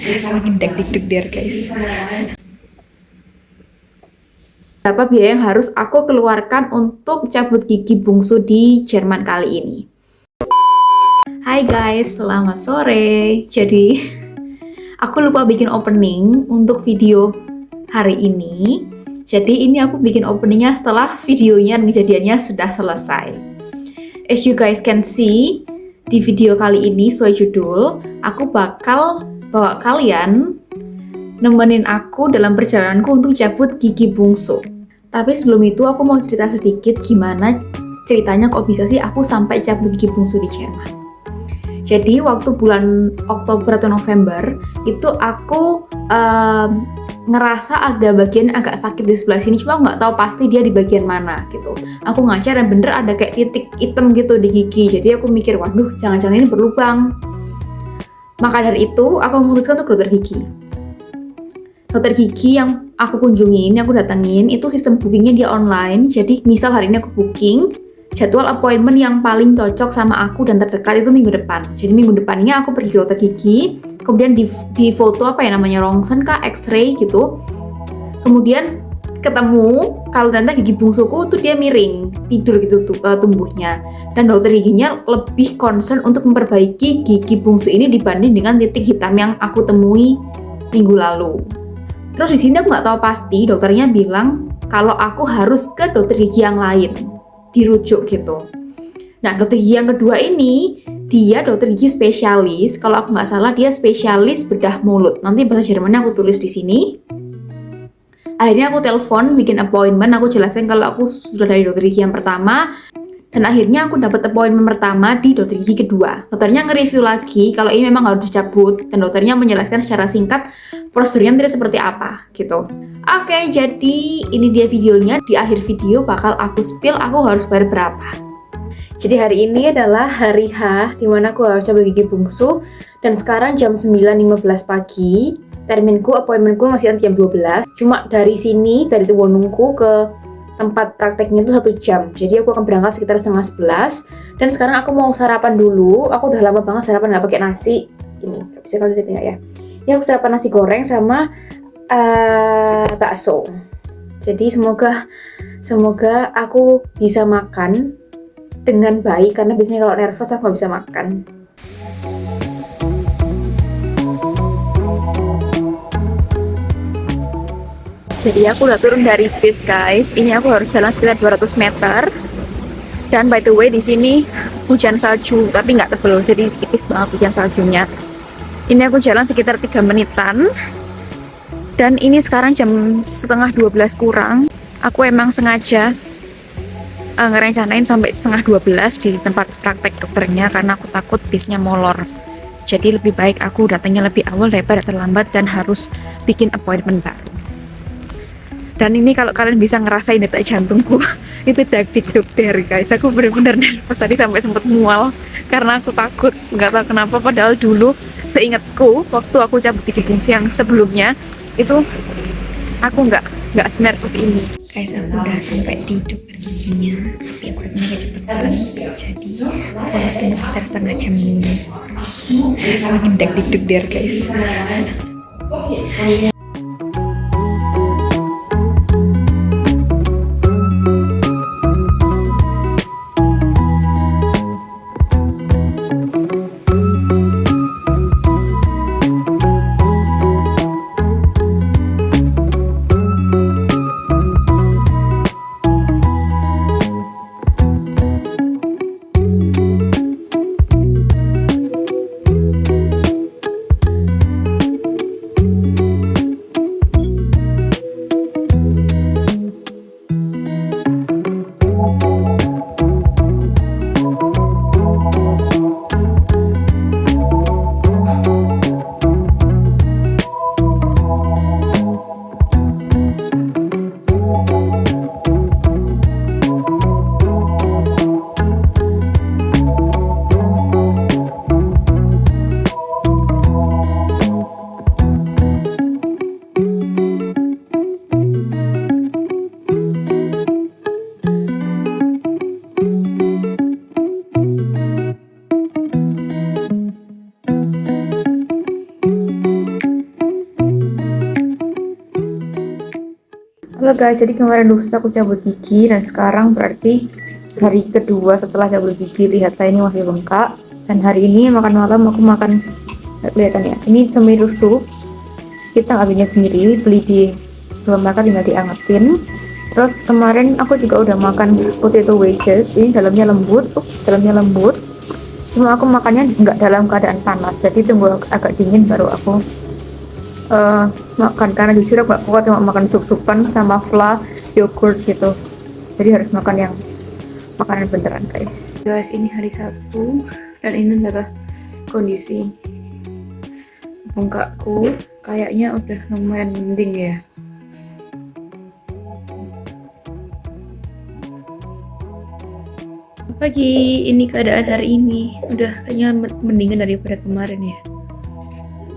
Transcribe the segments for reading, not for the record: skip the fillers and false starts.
Semakin deg-deg der guys. Berapa biaya yang harus aku keluarkan untuk cabut gigi bungsu di Jerman kali ini? Hai guys, selamat sore. Jadi aku lupa bikin opening untuk video hari ini. Jadi ini aku bikin openingnya setelah videonya dan kejadiannya sudah selesai. As you guys can see, di video kali ini sesuai judul, aku bakal bawa kalian nemenin aku dalam perjalananku untuk cabut gigi bungsu. Tapi sebelum itu aku mau cerita sedikit gimana ceritanya kok bisa sih aku sampai cabut gigi bungsu di Jerman. Jadi waktu bulan Oktober atau November itu aku ngerasa ada bagian agak sakit di sebelah sini, cuma nggak tahu pasti dia di bagian mana gitu. Aku ngaca dan bener ada kayak titik hitam gitu di gigi. Jadi aku mikir, waduh, jangan-jangan ini berlubang. Maka dari itu aku memutuskan untuk dokter gigi. Dokter gigi yang aku kunjungin, yang aku datengin, itu sistem bookingnya dia online. Jadi misal hari ini aku booking, jadwal appointment yang paling cocok sama aku dan terdekat itu minggu depan. Jadi minggu depannya aku pergi ke dokter gigi, kemudian di foto apa ya namanya, rongsen kah, X-ray gitu. Kemudian ketemu kalau ternyata gigi bungsuku tuh dia miring, tidur gitu tumbuhnya. Dan dokter giginya lebih concern untuk memperbaiki gigi bungsu ini dibanding dengan titik hitam yang aku temui minggu lalu. Terus di sini aku nggak tahu pasti, dokternya bilang kalau aku harus ke dokter gigi yang lain, dirujuk gitu. Nah, dokter gigi yang kedua ini, dia dokter gigi spesialis. Kalau aku nggak salah, dia spesialis bedah mulut. Nanti bahasa Jermannya aku tulis di sini. Akhirnya aku telepon, bikin appointment. Aku jelasin kalau aku sudah dari dokter gigi yang pertama. Dan akhirnya aku dapat appointment pertama di dokter gigi kedua. Dokternya nge-review lagi kalau ini memang harus dicabut. Dan dokternya menjelaskan secara singkat prosedurnya nanti seperti apa gitu. Oke, jadi ini dia videonya. Di akhir video bakal aku spill aku harus bayar berapa. Jadi hari ini adalah hari H dimana aku harus cabut gigi bungsu. Dan sekarang jam 9.15 pagi. Terminku, appointmentku masih nanti jam 12. Cuma dari sini, dari Tuwonungku ke tempat prakteknya itu 1 jam. Jadi aku akan berangkat sekitar 10:30. Dan sekarang aku mau sarapan dulu. Aku udah lama banget sarapan nggak pakai nasi. Ini nggak bisa kalau dilihat ya. Ini aku sarapan nasi goreng sama bakso. Jadi semoga aku bisa makan dengan baik, karena biasanya kalau nervous aku nggak bisa makan. Jadi aku udah turun dari bis guys. Ini aku harus jalan sekitar 200 meter. Dan by the way di sini hujan salju, tapi nggak tebel, jadi tipis banget hujan saljunya. Ini aku jalan sekitar 3 menitan. Dan ini sekarang jam 11:30 kurang. Aku emang sengaja ngerencanain sampai 11:30 di tempat praktek dokternya karena aku takut bisnya molor. Jadi lebih baik aku datangnya lebih awal daripada terlambat dan harus bikin appointment baru. Dan ini kalau kalian bisa ngerasain detak jantungku itu deg-deg der guys. Aku benar-benar nervous tadi sampai sempat mual karena aku takut, nggak tahu kenapa. Padahal dulu seingatku waktu aku cabut gigi bungsu yang sebelumnya itu aku nggak senervous ini. Guys, aku udah sampai di dokter giginya, tapi aku datangnya kecepatan. Jadi aku harus tunggu sekitar setengah jam ini. Semakin deg-deg der guys. Halo guys, jadi kemarin lusa aku cabut gigi dan sekarang berarti hari kedua setelah cabut gigi. Lihat saya ini masih bengkak. Dan hari ini makan malam aku makan, kelihatan ya, ini cemiru sup. Kita nggak bikin sendiri, beli di supermarket, tinggal diangetin. Terus kemarin aku juga udah makan potato wedges. Ini dalamnya lembut, cuma aku makannya nggak dalam keadaan panas, jadi tunggu agak dingin baru aku makan, karena jujur aku gak kuat cuma makan sup-supan sama fla yogurt gitu, jadi harus makan yang makanan beneran guys. Ini hari Sabtu dan ini adalah kondisi bengkakku, kayaknya udah lumayan mending ya. Pagi ini keadaan hari ini udah kayaknya mendingan daripada kemarin ya.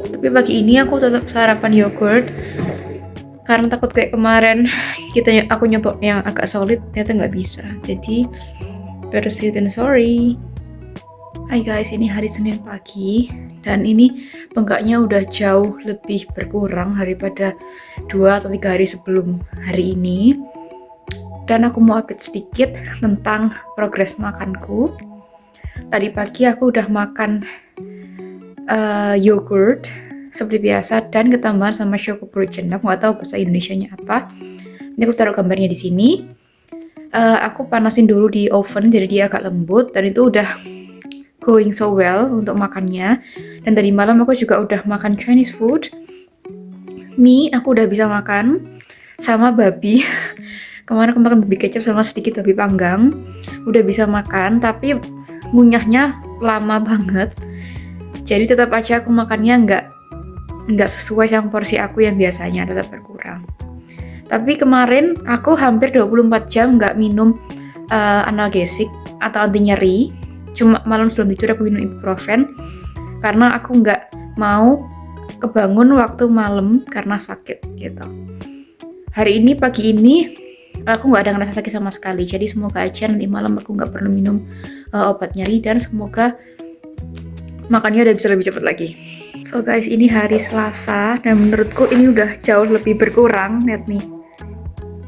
Tapi pagi ini aku tetap sarapan yogurt karena takut kayak kemarin aku nyoba yang agak solid ternyata nggak bisa. Jadi better safe than sorry. Hai guys, ini hari Senin pagi dan ini bengkaknya udah jauh lebih berkurang daripada 2 atau 3 hari sebelum hari ini. Dan aku mau update sedikit tentang progres makanku. Tadi pagi aku udah makan yogurt seperti biasa dan ketambahan sama Schokobrötchen. Aku nggak tahu bahasa Indonesianya apa. Ini aku taruh gambarnya di sini. Aku panasin dulu di oven jadi dia agak lembut dan itu udah going so well untuk makannya. Dan tadi malam aku juga udah makan Chinese food. Mie aku udah bisa makan sama babi. Kemarin aku makan babi kecap sama sedikit babi panggang. Udah bisa makan tapi ngunyahnya lama banget. Jadi tetap aja aku makannya nggak sesuai sama porsi aku yang biasanya, tetap berkurang. Tapi kemarin aku hampir 24 jam nggak minum analgesik atau anti nyeri. Cuma malam sebelum tidur aku minum ibuprofen karena aku nggak mau kebangun waktu malam karena sakit gitu. Hari ini pagi ini aku nggak ada ngerasa sakit sama sekali. Jadi semoga aja nanti malam aku nggak perlu minum obat nyeri dan semoga makannya udah bisa lebih cepat lagi. So guys, ini hari Selasa dan menurutku ini udah jauh lebih berkurang. Lihat nih,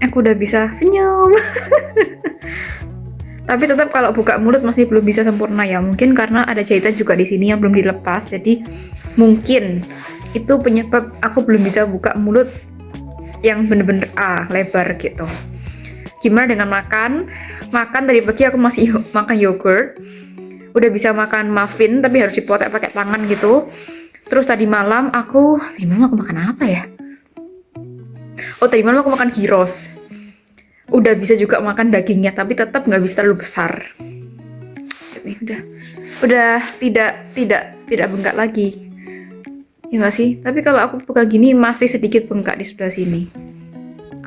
aku udah bisa senyum. Tapi tetap kalau buka mulut masih belum bisa sempurna ya. Mungkin karena ada jahitan juga di sini yang belum dilepas. Jadi mungkin itu penyebab aku belum bisa buka mulut yang bener-bener lebar gitu. Gimana dengan makan? Makan tadi pagi aku masih makan yogurt. Udah bisa makan muffin tapi harus dipotek pakai tangan gitu. Terus tadi malam aku makan apa ya? Oh, tadi malam aku makan gyros. Udah bisa juga makan dagingnya tapi tetap nggak bisa terlalu besar. Ini udah tidak bengkak lagi. Ya nggak sih? Tapi kalau aku pegang gini masih sedikit bengkak di sebelah sini.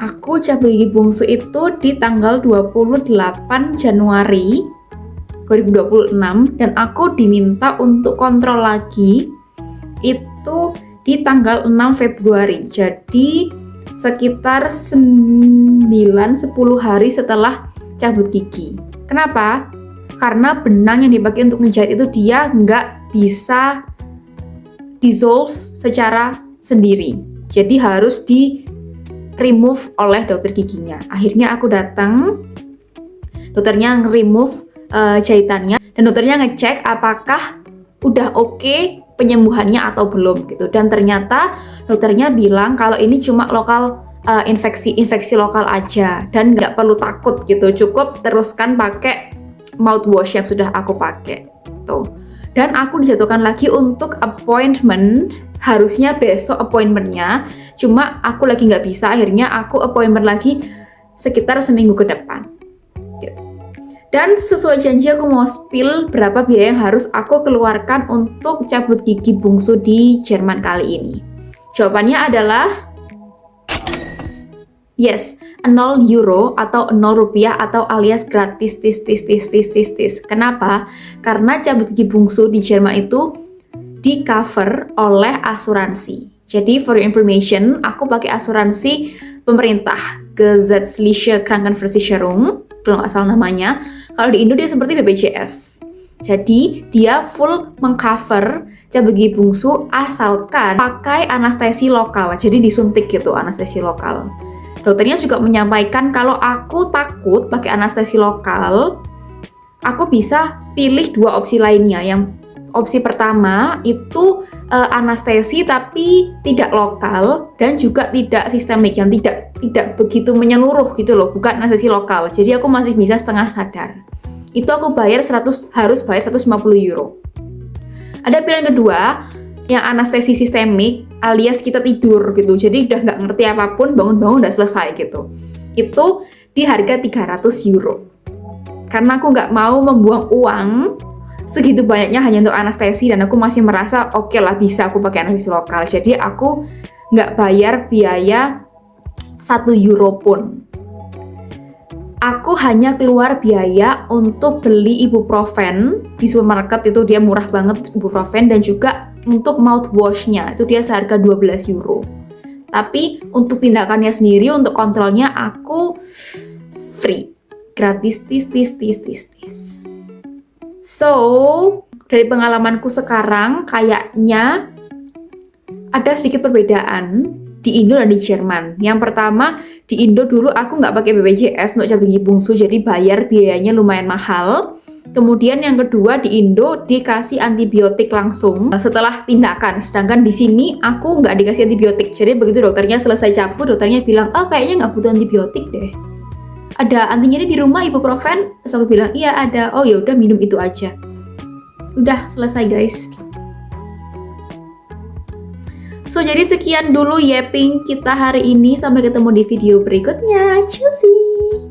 Aku cabut gigi bungsu itu di tanggal 28 Januari 2026 dan aku diminta untuk kontrol lagi itu di tanggal 6 Februari. Jadi sekitar 9-10 hari setelah cabut gigi. Kenapa? Karena benang yang dipakai untuk ngejahit itu dia nggak bisa dissolve secara sendiri. Jadi harus di remove oleh dokter giginya. Akhirnya aku datang, dokternya nge-remove jahitannya dan dokternya ngecek apakah udah oke penyembuhannya atau belum gitu. Dan ternyata dokternya bilang kalau ini cuma lokal infeksi lokal aja dan nggak perlu takut gitu. Cukup teruskan pakai mouthwash yang sudah aku pakai tuh. Dan aku dijadwalkan lagi untuk appointment, harusnya besok appointmentnya, cuma aku lagi nggak bisa, akhirnya aku appointment lagi sekitar seminggu ke depan gitu. Dan sesuai janji aku mau spill berapa biaya yang harus aku keluarkan untuk cabut gigi bungsu di Jerman kali ini. Jawabannya adalah yes, 0 euro atau 0 rupiah atau alias gratis tis. Kenapa? Karena cabut gigi bungsu di Jerman itu di cover oleh asuransi. Jadi for your information, aku pakai asuransi pemerintah, Gesetzliche Krankenversicherung, kalau nggak salah namanya. Kalau di Indo dia seperti BPJS. Jadi dia full mengcover cabut gigi bungsu asalkan pakai anestesi lokal. Jadi disuntik gitu anestesi lokal. Dokternya juga menyampaikan kalau aku takut pakai anestesi lokal, aku bisa pilih 2 opsi lainnya. Yang opsi pertama itu anestesi tapi tidak lokal dan juga tidak sistemik, yang tidak begitu menyeluruh gitu loh, bukan anestesi lokal. Jadi aku masih bisa setengah sadar. Itu aku harus bayar 150 euro. Ada pilihan kedua, yang anestesi sistemik alias kita tidur gitu. Jadi udah nggak ngerti apapun, bangun-bangun udah selesai gitu. Itu di harga 300 euro. Karena aku nggak mau membuang uang segitu banyaknya hanya untuk anestesi, dan aku masih merasa oke lah bisa aku pakai anestesi lokal. Jadi aku nggak bayar biaya 1 euro pun. Aku hanya keluar biaya untuk beli ibuprofen di supermarket, itu dia murah banget ibuprofen, dan juga untuk mouthwash-nya itu dia seharga 12 euro. Tapi untuk tindakannya sendiri, untuk kontrolnya aku free, gratis, tis. So, dari pengalamanku sekarang, kayaknya ada sedikit perbedaan di Indo dan di Jerman. Yang pertama, di Indo dulu aku nggak pakai BPJS untuk cabang gigi bungsu, jadi bayar biayanya lumayan mahal. Kemudian yang kedua, di Indo dikasih antibiotik langsung setelah tindakan. Sedangkan di sini aku nggak dikasih antibiotik. Jadi begitu dokternya selesai cabut, dokternya bilang, oh kayaknya nggak butuh antibiotik deh. Ada anti nyeri di rumah, ibuprofen? Terus aku bilang, iya ada. Oh ya udah, minum itu aja. Udah selesai guys. So jadi sekian dulu yapping kita hari ini. Sampai ketemu di video berikutnya. Cuy.